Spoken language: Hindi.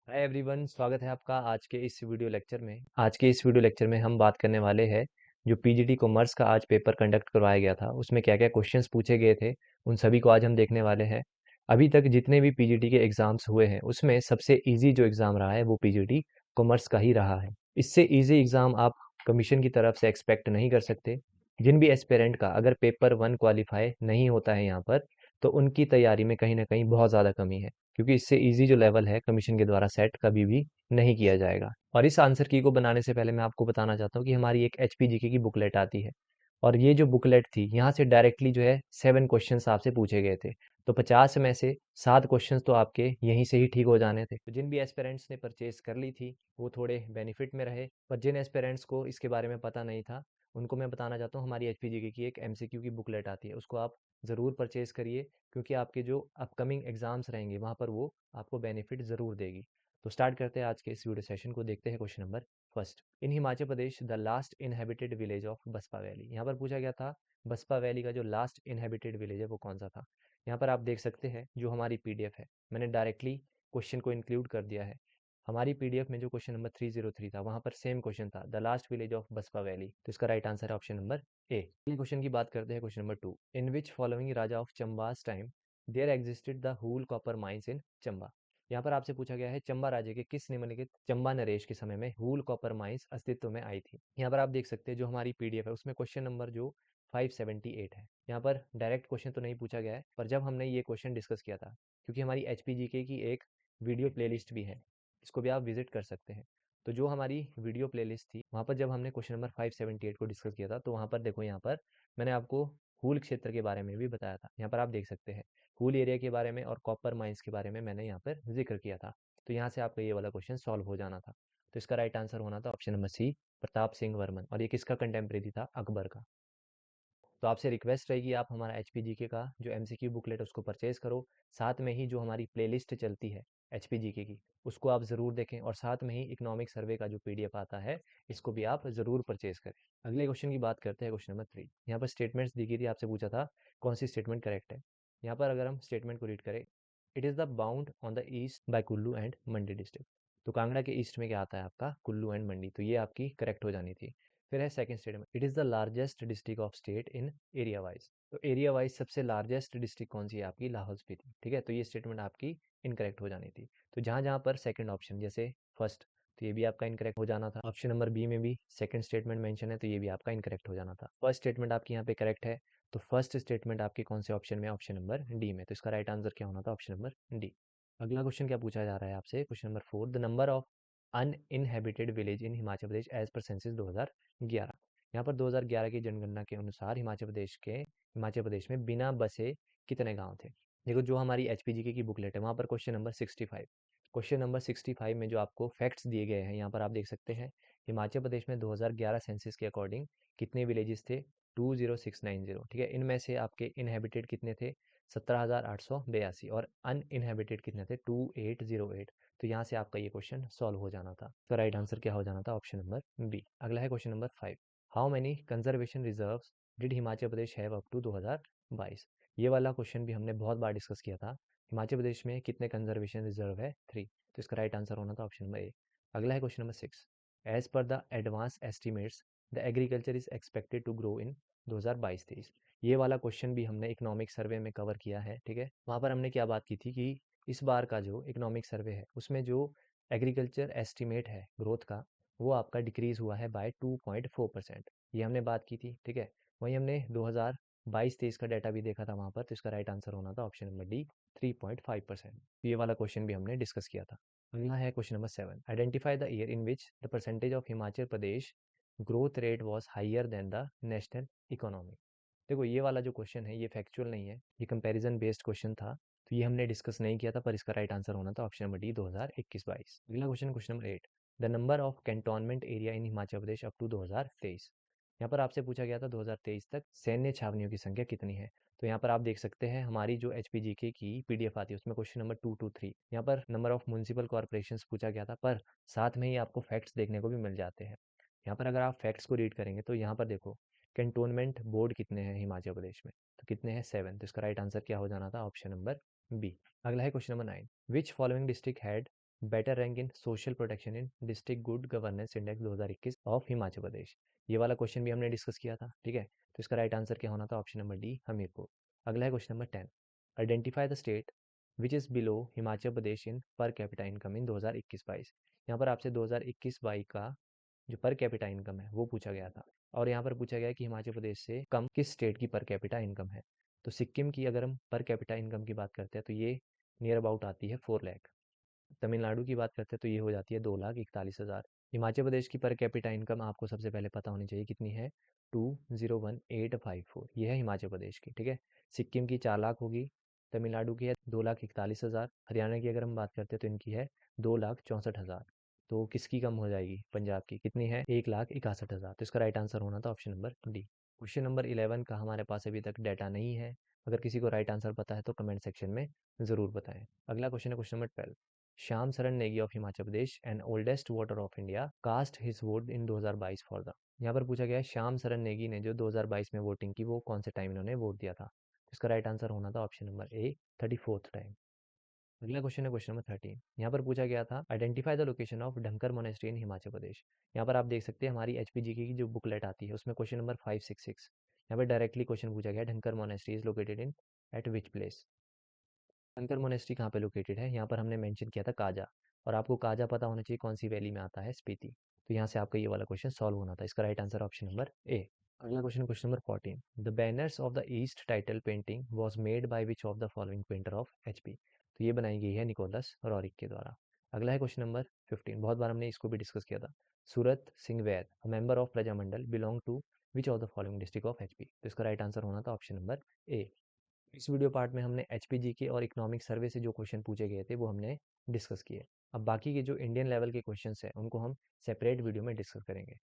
हाय एवरीवन, स्वागत है आपका आज के इस वीडियो लेक्चर में। आज के इस वीडियो लेक्चर में हम बात करने वाले हैं जो पीजीटी कॉमर्स का आज पेपर कंडक्ट करवाया गया था, उसमें क्या क्या क्वेश्चंस पूछे गए थे, उन सभी को आज हम देखने वाले हैं। अभी तक जितने भी पीजीटी के एग्जाम्स हुए हैं उसमें सबसे इजी जो एग्ज़ाम रहा है वो पीजीटी कॉमर्स का ही रहा है। इससे इजी एग्ज़ाम आप कमीशन की तरफ से एक्सपेक्ट नहीं कर सकते। जिन भी एस्पिरेंट का अगर पेपर 1 क्वालिफाई नहीं होता है यहाँ पर, तो उनकी तैयारी में कहीं ना कहीं बहुत ज़्यादा कमी है, क्योंकि इससे इजी जो लेवल है कमीशन के द्वारा सेट कभी भी नहीं किया जाएगा। और इस आंसर की को बनाने से पहले मैं आपको बताना चाहता हूँ कि हमारी एक एचपीजीके की बुकलेट आती है, और ये जो बुकलेट थी यहाँ से डायरेक्टली जो है 7 क्वेश्चंस आपसे पूछे गए थे। तो 50 में से 7 क्वेश्चंस तो आपके यहीं से ही ठीक हो जाने थे। तो जिन भी एस्पिरेंट्स ने परचेज कर ली थी वो थोड़े बेनिफिट में रहे, पर जिन एस्पिरेंट्स को इसके बारे में पता नहीं था उनको मैं बताना चाहता हूँ हमारी एचपीजीके की एक एमसीक्यू की बुकलेट आती है, उसको आप ज़रूर परचेज करिए, क्योंकि आपके जो अपकमिंग एग्जाम्स रहेंगे वहाँ पर वो आपको बेनिफिट ज़रूर देगी। तो स्टार्ट करते हैं आज के इस वीडियो सेशन को। देखते हैं question number first. In Himachal Pradesh the last inhabited village of Baspa valley. यहाँ पर पूछा गया था बसपा वैली का जो लास्ट इनहेबिटेड विलेज है वो कौन सा था। यहाँ पर आप देख सकते हैं जो हमारी पीडीएफ है, मैंने डायरेक्टली क्वेश्चन को इंक्लूड कर दिया है। हमारी पीडीएफ में जो क्वेश्चन नंबर 303 था वहाँ पर सेम क्वेश्चन था, the last village of Baspa valley. तो इसका राइट आंसर है ऑप्शन नंबर ए। अगले क्वेश्चन की बात करते हैं, question number 2। In which following raja of Chamba's time there existed the Hul copper mines in Chamba. यहाँ पर आपसे पूछा गया है चंबा राज्य के किस निम्नलिखित चंबा नरेश के समय में हूल कॉपर माइंस अस्तित्व में आई थी। यहाँ पर आप देख सकते हैं जो हमारी पीडीएफ है उसमें क्वेश्चन नंबर जो 578 है। यहाँ पर डायरेक्ट क्वेश्चन तो नहीं पूछा गया है, पर जब हमने ये क्वेश्चन डिस्कस किया था, क्योंकि हमारी एचपीजीके की एक वीडियो प्लेलिस्ट भी है, इसको भी आप विजिट कर सकते हैं। तो जो हमारी वीडियो प्लेलिस्ट थी वहाँ पर जब हमने क्वेश्चन नंबर 578 को डिस्कस किया था, तो वहाँ पर देखो, यहाँ पर मैंने आपको हूल क्षेत्र के बारे में भी बताया था। यहाँ पर आप देख सकते हैं हूल एरिया के बारे में और कॉपर माइंस के बारे में मैंने यहाँ पर जिक्र किया था। तो यहाँ से आपका ये वाला क्वेश्चन सॉल्व हो जाना था। तो इसका राइट आंसर होना था option number C, Pratap Singh Varman. और ये किसका कंटेम्प्रेरी था? अकबर का। तो आपसे रिक्वेस्ट रहेगी आप हमारा एचपीजीके का जो एमसीक्यू बुकलेट उसको परचेज करो, साथ में ही जो हमारी प्लेलिस्ट चलती है एचपीजीके की उसको आप ज़रूर देखें, और साथ में ही इकोनॉमिक सर्वे का जो पीडीएफ आता है इसको भी आप ज़रूर परचेज करें। अगले क्वेश्चन की बात करते हैं, क्वेश्चन नंबर 3। यहाँ पर स्टेटमेंट्स दी गई थी, आपसे पूछा था कौन सी स्टेटमेंट करेक्ट है। यहाँ पर अगर हम स्टेटमेंट को रीड करें, it is the bound on the east by Kullu and Mandi district. तो कांगड़ा के ईस्ट में क्या आता है आपका? कुल्लू एंड मंडी। तो ये आपकी करेक्ट हो जानी थी। फिर है second statement, it is the largest district of state in area wise. तो एरिया वाइज सबसे लार्जेस्ट डिस्ट्रिक्ट कौन सी है? आपकी लाहौल स्पीति। ठीक है, तो ये स्टेटमेंट आपकी इनकरेक्ट हो जानी थी। तो जहाँ जहाँ पर सेकंड ऑप्शन जैसे फर्स्ट, तो ये भी आपका इनकरेक्ट हो जाना था। ऑप्शन नंबर बी में भी सेकंड स्टेटमेंट मेंशन है, तो ये भी आपका इनकरेक्ट हो जाना था। फर्स्ट स्टेटमेंट आपकी यहाँ पे करेक्ट है, तो फर्स्ट स्टेटमेंट आपके कौन से ऑप्शन में? ऑप्शन नंबर डी में। तो इसका राइट आंसर क्या होना था? Option number D. अगला क्वेश्चन क्या पूछा जा रहा है आपसे? Question number 4, the number of uninhabited village in Himachal Pradesh as per census 2011। यहाँ पर 2011 की जनगणना के अनुसार हिमाचल प्रदेश में बिना बसे कितने गांव थे। देखो, जो हमारी एचपीजीके की बुकलेट है वहाँ पर क्वेश्चन नंबर 65, क्वेश्चन नंबर 65 में जो आपको फैक्ट्स दिए गए हैं यहाँ पर आप देख सकते हैं। हिमाचल प्रदेश में 2011 सेंसस के अकॉर्डिंग कितने विलेजेस थे? 20690। ठीक है, इनमें से आपके इनहेबिटेड कितने थे? 17,882, और अनइनहेबिटेड कितने थे? 2808। तो यहाँ से आपका ये क्वेश्चन सॉल्व हो जाना था। तो राइट आंसर क्या हो जाना था? Option number B. अगला है question number 5, how many conservation reserves did Himachal Pradesh have up to 2022। ये वाला क्वेश्चन भी हमने बहुत बार डिस्कस किया था। हिमाचल प्रदेश में कितने कंजर्वेशन रिजर्व है? 3। तो इसका राइट आंसर होना था ऑप्शन नंबर ए। अगला है question number 6, as per the advance estimates the agriculture is expected to grow in 2022-23। ये वाला क्वेश्चन भी हमने इकोनॉमिक सर्वे में कवर किया है। ठीक है, वहाँ पर हमने क्या बात की थी कि इस बार का जो इकोनॉमिक सर्वे है उसमें जो एग्रीकल्चर एस्टिमेट है ग्रोथ का, वो आपका डिक्रीज हुआ है बाय 2.4%। ये हमने बात की थी। ठीक है, वहीं हमने 2022-23 का डाटा भी देखा था वहाँ पर। तो इसका राइट आंसर होना था ऑप्शन नंबर डी, 3.5%। ये वाला क्वेश्चन भी हमने डिस्कस किया था। अगला है question number 7, identify the year in which the percentage of Himachal Pradesh growth rate was higher than the national economy. देखो, ये वाला जो क्वेश्चन है ये फैक्चुअल नहीं है, ये कंपैरिजन बेस्ड क्वेश्चन था। तो ये हमने डिस्कस नहीं किया था, पर इसका राइट आंसर होना था ऑप्शन नंबर डी, 2021-22। अगला question, question number 8, the number of cantonment area in Himachal Pradesh up to 2023। यहाँ पर आपसे पूछा गया था 2023 तक सैन्य छावनियों की संख्या कितनी है। तो यहाँ पर आप देख सकते हैं हमारी जो एचपीजीके की पीडीएफ आती है उसमें क्वेश्चन नंबर 223, यहाँ पर नंबर ऑफ म्यूनिसिपल कॉर्पोरेशन पूछा गया था, पर साथ में ही आपको फैक्ट्स देखने को भी मिल जाते हैं। यहाँ पर अगर आप फैक्ट्स को रीड करेंगे तो यहाँ पर देखो, कैंटोनमेंट बोर्ड कितने हैं हिमाचल प्रदेश में? तो कितने हैं? 7। तो इसका राइट आंसर क्या हो जाना था? Option number B. अगला है question number 9, which following district had better rank in social protection in district good governance index 2021 of Himachal Pradesh. ये वाला क्वेश्चन भी हमने डिस्कस किया था, ठीक है। तो इसका राइट आंसर क्या होना था? Option number D, Hamirpur. अगला है question number 10। Identify the state which is below Himachal Pradesh in per capita income in 2021-22। यहाँ पर आपसे 2021-22 का जो पर कैपिटा इनकम है वो पूछा गया था, और यहाँ पर पूछा गया है कि हिमाचल प्रदेश से कम किस स्टेट की पर कैपिटा इनकम है। तो सिक्किम की अगर हम पर कैपिटा इनकम की बात करते हैं तो ये नियर अबाउट आती है 4 लाख। तमिलनाडु की बात करते हैं तो ये हो जाती है 2,41,000। हिमाचल प्रदेश की पर कैपिटा इनकम आपको सबसे पहले पता होनी चाहिए कितनी है, 201,854। ये है हिमाचल प्रदेश की, ठीक है। सिक्किम की 4 लाख होगी, तमिलनाडु की है 2,41,000, हरियाणा की अगर हम बात करते हैं तो इनकी है 2,64,000। तो किसकी कम हो जाएगी? पंजाब की। कितनी है? 1,61,000। तो इसका राइट आंसर होना था option number D. Question number 11 का हमारे पास अभी तक डाटा नहीं है। अगर किसी को राइट आंसर पता है तो कमेंट सेक्शन में ज़रूर बताएं। अगला क्वेश्चन है question number 12। Shyam Saran Negi of Himachal Pradesh and oldest voter of India cast his vote in 2022 for the. यहाँ पर पूछा गया है श्याम सरन नेगी ने जो 2022 में वोटिंग की वो कौन से टाइम इन्होंने वोट दिया था। इसका राइट आंसर होना था option number A, 34th time. अगला क्वेश्चन है क्वेश्चन नंबर 13। यहाँ पर पूछा गया था identify the location of Dhankar monastery in Himachal Pradesh. यहाँ पर आप देख सकते हैं हमारी एचपीजीके की जो बुकलेट आती है उसमें क्वेश्चन नंबर 566। यहाँ पर डायरेक्टली क्वेश्चन पूछा गया Dhankar monastery is located in at which place. Dhankar monastery कहाँ पे लोकेटेड है? यहाँ पर हमने मेंशन किया था काजा, और आपको काजा पता होना चाहिए कौन सी वैली में आता है, स्पीति। तो यहाँ से आपका ये वाला क्वेश्चन सॉल्व होना था। इसका right answer option number A. अगला question question number 14। The banners of the east title painting was made by which of the following painter of HP. तो ये बनाई गई है निकोलस रॉरिक के द्वारा। अगला है क्वेश्चन नंबर 15। बहुत बार हमने इसको भी डिस्कस किया था। Surat Singh Vaid, member of Prajamandal, belong to which of the following district of HP. तो इसका राइट आंसर होना था ऑप्शन नंबर ए। इस वीडियो पार्ट में हमने एचपीजी के और इकोनॉमिक सर्वे से जो क्वेश्चन पूछे गए थे वो हमने डिस्कस किए। अब बाकी के जो इंडियन लेवल के क्वेश्चंस हैं उनको हम सेपरेट वीडियो में डिस्कस करेंगे।